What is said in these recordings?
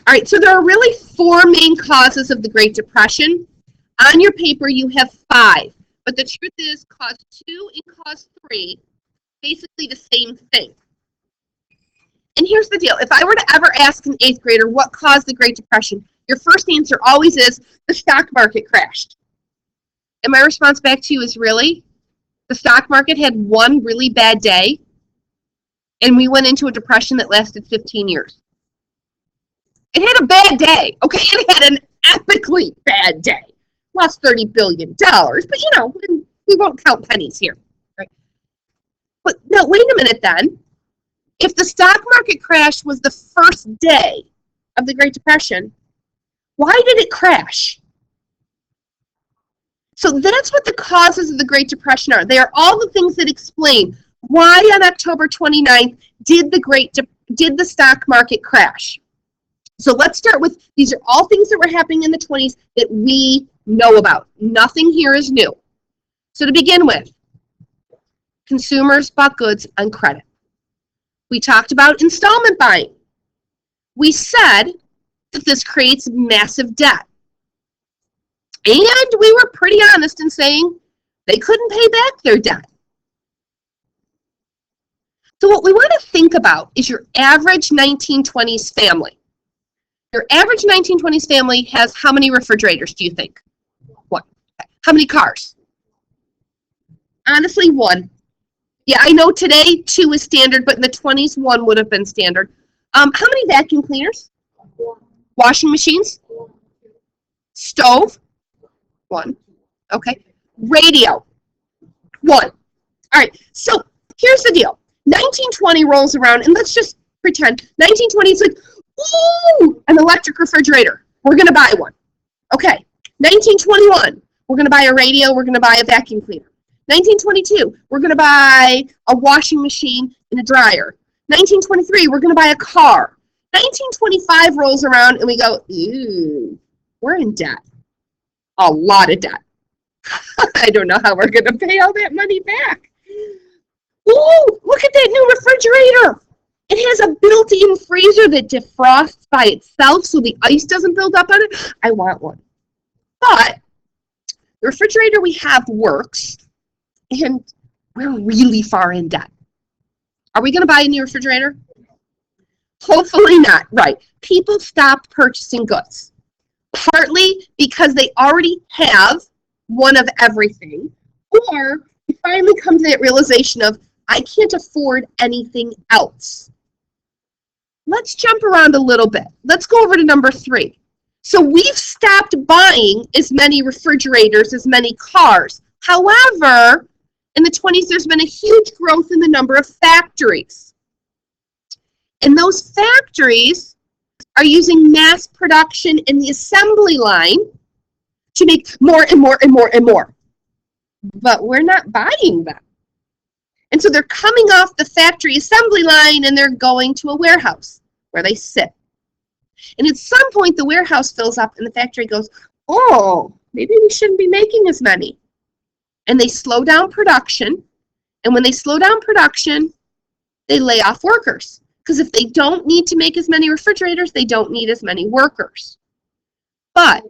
All right, so there are really four main causes of the Great Depression. On your paper, you have 5, but the truth is cause 2 and cause 3, basically the same thing. And here's the deal. If I were to ever ask an 8th grader what caused the Great Depression, your first answer always is the stock market crashed. And my response back to you is, really? The stock market had one really bad day, and we went into a depression that lasted 15 years. It had a bad day, okay? It had an epically bad day. Lost $30 billion, but you know, we won't count pennies here, right? But no, wait a minute then. If the stock market crash was the first day of the Great Depression, why did it crash? So that's what the causes of the Great Depression are. They are all the things that explain why on October 29th did the stock market crash. So let's start with, these are all things that were happening in the 20s that we know about. Nothing here is new. So to begin with, consumers bought goods on credit. We talked about installment buying. We said that this creates massive debt. And we were pretty honest in saying they couldn't pay back their debt. So what we want to think about is your average 1920s family. Your average 1920s family has how many refrigerators, do you think? 1. How many cars? Honestly, 1. Yeah, I know today 2 is standard, but in the 20s, 1 would have been standard. How many vacuum cleaners? Washing machines? Stove? 1. Okay. Radio? 1. All right, so here's the deal. 1920 rolls around, and let's just pretend. 1920 is like, ooh, an electric refrigerator. We're going to buy one. Okay. 1921, we're going to buy a radio. We're going to buy a vacuum cleaner. 1922, we're going to buy a washing machine and a dryer. 1923, we're going to buy a car. 1925 rolls around, and we go, ooh, we're in debt. A lot of debt. I don't know how we're going to pay all that money back. Ooh, look at that new refrigerator. It has a built-in freezer that defrosts by itself so the ice doesn't build up on it. I want one. But the refrigerator we have works, and we're really far in debt. Are we going to buy a new refrigerator? Hopefully not. Right. People stopped purchasing goods, partly because they already have one of everything, or they finally come to that realization of, I can't afford anything else. Let's jump around a little bit. Let's go over to number 3. So we've stopped buying as many refrigerators, as many cars. However, in the 20s, there's been a huge growth in the number of factories. And those factories are using mass production in the assembly line to make more and more and more and more. But we're not buying them. And so they're coming off the factory assembly line and they're going to a warehouse where they sit. And at some point, the warehouse fills up and the factory goes, oh, maybe we shouldn't be making as many. And they slow down production. And when they slow down production, they lay off workers. Because if they don't need to make as many refrigerators, they don't need as many workers. But,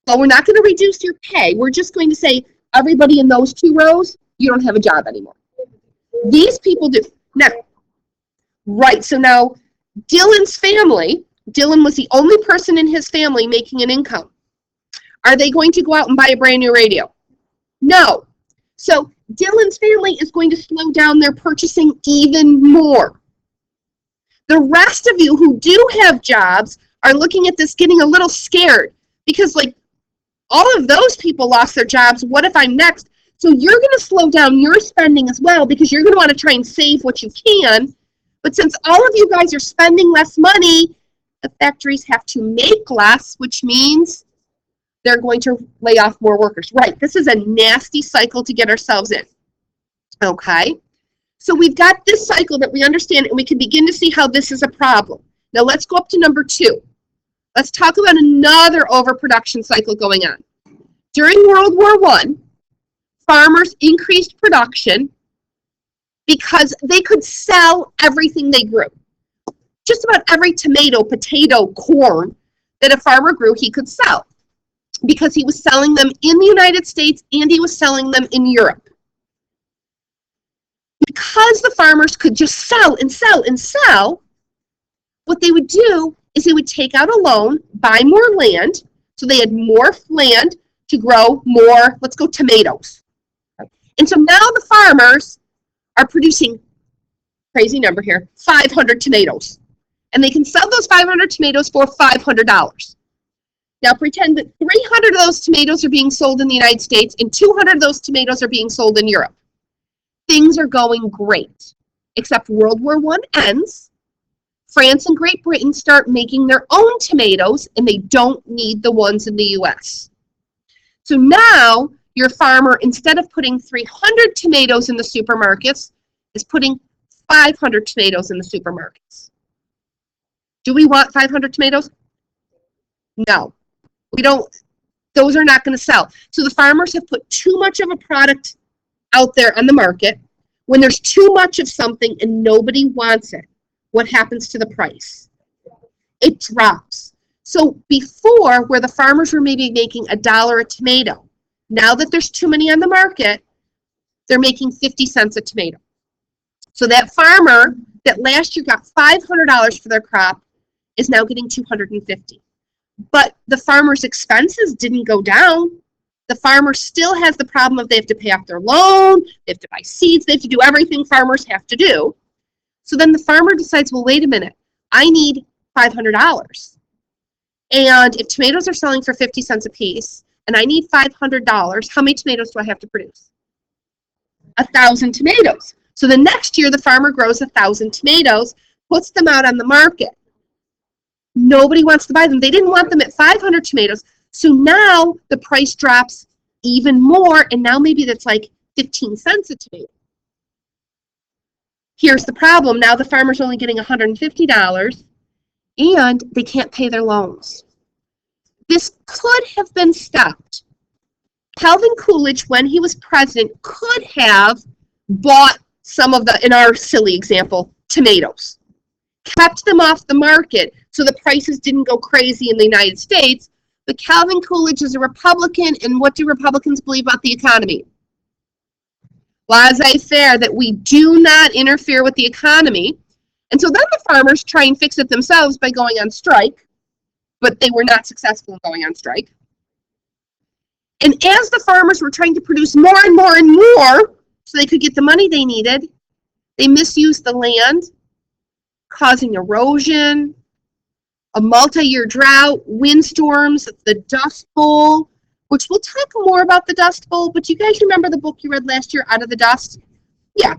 well, we're not going to reduce your pay. We're just going to say, everybody in those 2 rows, you don't have a job anymore. These people do. Now, right, so now Dylan's family, Dylan was the only person in his family making an income. Are they going to go out and buy a brand new radio? No. So Dylan's family is going to slow down their purchasing even more. The rest of you who do have jobs are looking at this getting a little scared because, like, all of those people lost their jobs. What if I'm next? So you're going to slow down your spending as well because you're going to want to try and save what you can. But since all of you guys are spending less money, the factories have to make less, which means they're going to lay off more workers. Right, this is a nasty cycle to get ourselves in. Okay, so we've got this cycle that we understand, and we can begin to see how this is a problem. Now let's go up to number 2. Let's talk about another overproduction cycle going on. During World War I, farmers increased production because they could sell everything they grew. just about every tomato, potato, corn that a farmer grew, he could sell, because he was selling them in the United States and he was selling them in Europe. Because the farmers could just sell and sell and sell, what they would do is they would take out a loan, buy more land, so they had more land to grow more, let's go tomatoes. And so now the farmers are producing, crazy number here, 500 tomatoes. And they can sell those 500 tomatoes for $500. Now pretend that 300 of those tomatoes are being sold in the United States and 200 of those tomatoes are being sold in Europe. Things are going great, except World War I ends. France and Great Britain start making their own tomatoes, and they don't need the ones in the US. So now your farmer, instead of putting 300 tomatoes in the supermarkets, is putting 500 tomatoes in the supermarkets. Do we want 500 tomatoes? No, we don't. Those are not going to sell. So the farmers have put too much of a product out there on the market. When there's too much of something and nobody wants it, what happens to the price? It drops. So before, where the farmers were maybe making $1 a tomato, now that there's too many on the market, they're making 50 cents a tomato. So that farmer that last year got $500 for their crop is now getting $250. But the farmer's expenses didn't go down. The farmer still has the problem of they have to pay off their loan, they have to buy seeds, they have to do everything farmers have to do. So then the farmer decides, well, wait a minute, I need $500. And if tomatoes are selling for 50 cents a piece, and I need $500, how many tomatoes do I have to produce? 1,000 tomatoes. So the next year, the farmer grows 1,000 tomatoes, puts them out on the market. Nobody wants to buy them. They didn't want them at 500 tomatoes. So now the price drops even more, and now maybe that's like 15 cents a tomato. Here's the problem. Now the farmer's only getting $150, and they can't pay their loans. This could have been stopped. Calvin Coolidge, when he was president, could have bought some of the, in our silly example, tomatoes, kept them off the market so the prices didn't go crazy in the United States. But Calvin Coolidge is a Republican, and what do Republicans believe about the economy? Laissez-faire, that we do not interfere with the economy. And so then the farmers try and fix it themselves by going on strike, but they were not successful in going on strike. And as the farmers were trying to produce more and more and more so they could get the money they needed, they misused the land, causing erosion, a multi-year drought, windstorms, the Dust Bowl, which we'll talk more about the Dust Bowl, but you guys remember the book you read last year, Out of the Dust? Yeah,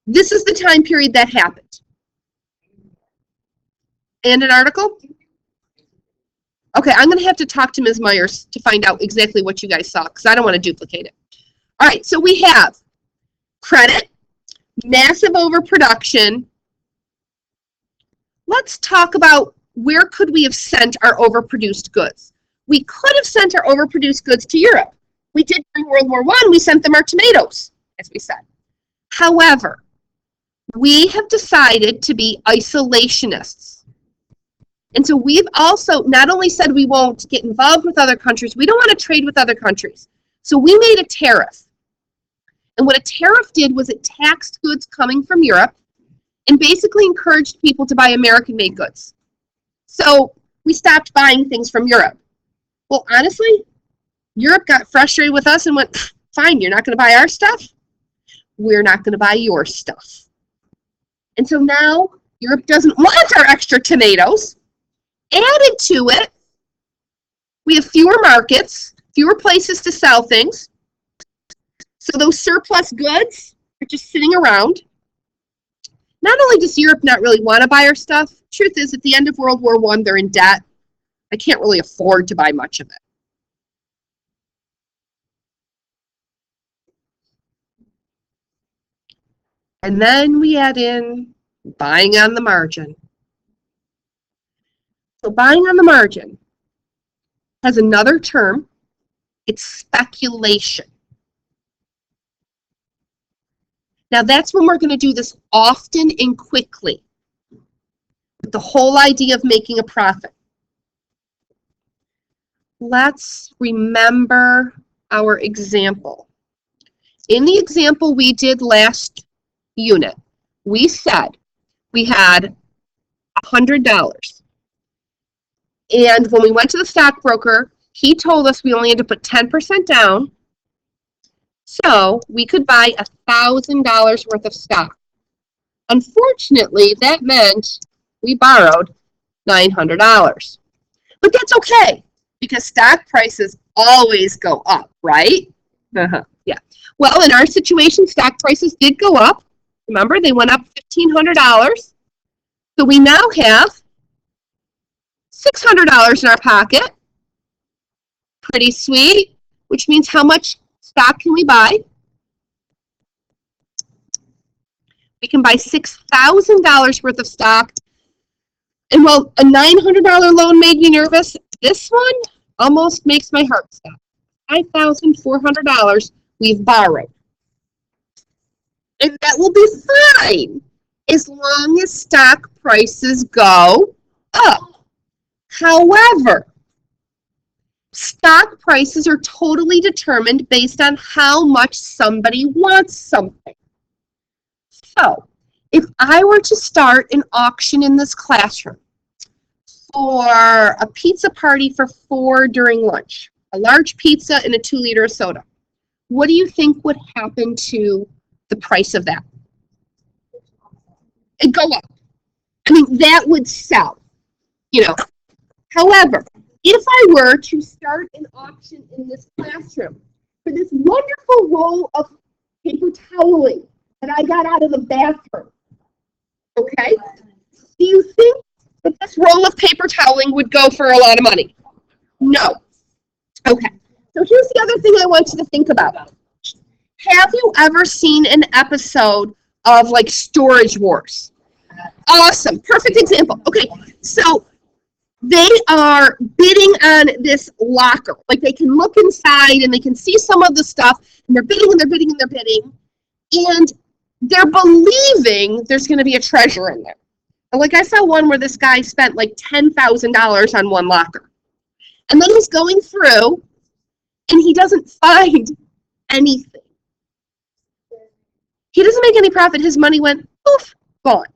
this is the time period that happened. And an article? Okay, I'm going to have to talk to Ms. Myers to find out exactly what you guys saw, because I don't want to duplicate it. All right, so we have credit, massive overproduction. Let's talk about where could we have sent our overproduced goods. We could have sent our overproduced goods to Europe. We did during World War I. We sent them our tomatoes, as we said. However, we have decided to be isolationists. And so we've also not only said we won't get involved with other countries, we don't want to trade with other countries. So we made a tariff. And what a tariff did was it taxed goods coming from Europe and basically encouraged people to buy American-made goods. So we stopped buying things from Europe. Well, honestly, Europe got frustrated with us and went, fine, you're not going to buy our stuff? We're not going to buy your stuff. And so now Europe doesn't want our extra tomatoes. Added to it, we have fewer markets, fewer places to sell things. So those surplus goods are just sitting around. Not only does Europe not really want to buy our stuff, truth is at the end of World War I, they're in debt. I can't really afford to buy much of it. And then we add in buying on the margin. So buying on the margin has another term. It's speculation. Now that's when we're going to do this often and quickly. The the whole idea of making a profit. Let's remember our example. In the example we did last unit, we said we had $100. And when we went to the stockbroker, he told us we only had to put 10% down, so we could buy $1,000 worth of stock. Unfortunately, that meant we borrowed $900. But that's okay, because stock prices always go up, right? Yeah. Well, in our situation, stock prices did go up. Remember, they went up $1,500. So we now have $600 in our pocket. Pretty sweet, which means how much stock can we buy? We can buy $6,000 worth of stock. And while a $900 loan made me nervous, this one almost makes my heart stop. $5,400 we've borrowed. And that will be fine as long as stock prices go up. However, stock prices are totally determined based on how much somebody wants something. So, if I were to start an auction in this classroom for a pizza party for 4 during lunch, a large pizza and a 2-liter of soda, what do you think would happen to the price of that? It'd go up. I mean, that would sell, However, if I were to start an auction in this classroom for this wonderful roll of paper toweling that I got out of the bathroom, okay, do you think that this roll of paper toweling would go for a lot of money? No. Okay, so here's the other thing I want you to think about. Have you ever seen an episode of like Storage Wars? Awesome, perfect example. Okay, so they are bidding on this locker. Like they can look inside and they can see some of the stuff, and they're bidding and they're bidding and they're bidding, and they're believing there's going to be a treasure in there. And like I saw one where this guy spent like $10,000 on one locker. And then he's going through and he doesn't find anything. He doesn't make any profit. His money went poof, gone.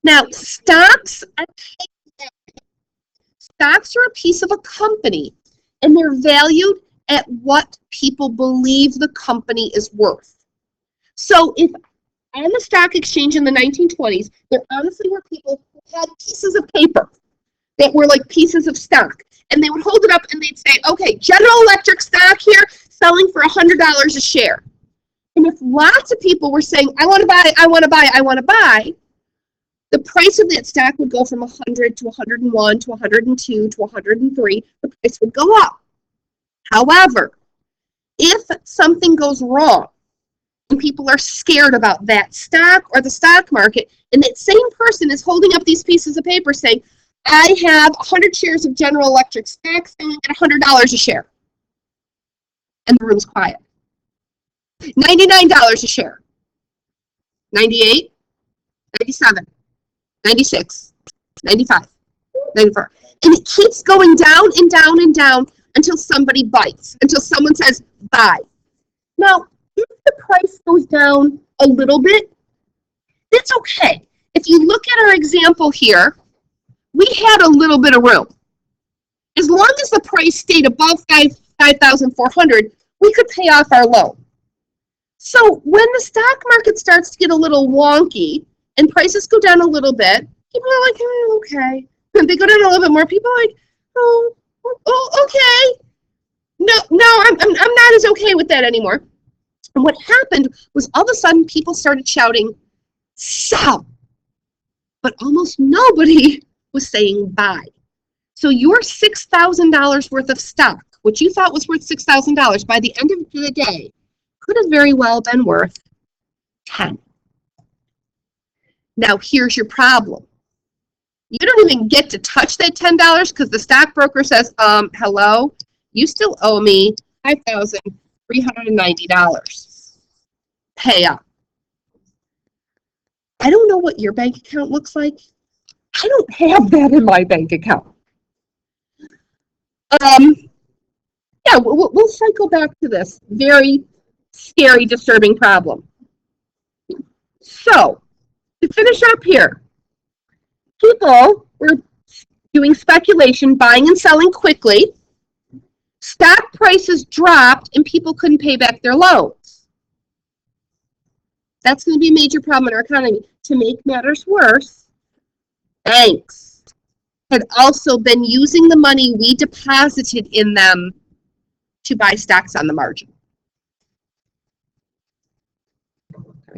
Now, stocks are a piece of a company, and they're valued at what people believe the company is worth. So if on the stock exchange in the 1920s, there honestly were people who had pieces of paper that were like pieces of stock, and they would hold it up and they'd say, okay, General Electric stock here, selling for $100 a share. And if lots of people were saying, I want to buy, I want to buy, I want to buy, the price of that stock would go from 100 to 101 to 102 to 103. The price would go up. However, if something goes wrong and people are scared about that stock or the stock market, and that same person is holding up these pieces of paper saying, I have 100 shares of General Electric stock selling at $100 a share. And the room's quiet. $99 a share. 98, 97. 96, 95, 94. And it keeps going down and down and down until somebody bites, until someone says, buy. Now, if the price goes down a little bit, that's okay. If you look at our example here, we had a little bit of room. As long as the price stayed above 5,400, we could pay off our loan. So when the stock market starts to get a little wonky, and prices go down a little bit, people are like, oh, okay. And they go down a little bit more, people are like, oh, okay. No, I'm not as okay with that anymore. And what happened was all of a sudden people started shouting, sell. But almost nobody was saying buy. So your $6,000 worth of stock, which you thought was worth $6,000, by the end of the day, could have very well been worth 10. Now, here's your problem. You don't even get to touch that $10 because the stockbroker says, hello, you still owe me $5,390. Pay up. I don't know what your bank account looks like, I don't have that in my bank account. Yeah, we'll cycle back to this very scary, disturbing problem. So, to finish up here, people were doing speculation, buying and selling quickly. Stock prices dropped and people couldn't pay back their loans. That's going to be a major problem in our economy. To make matters worse, banks had also been using the money we deposited in them to buy stocks on the margin.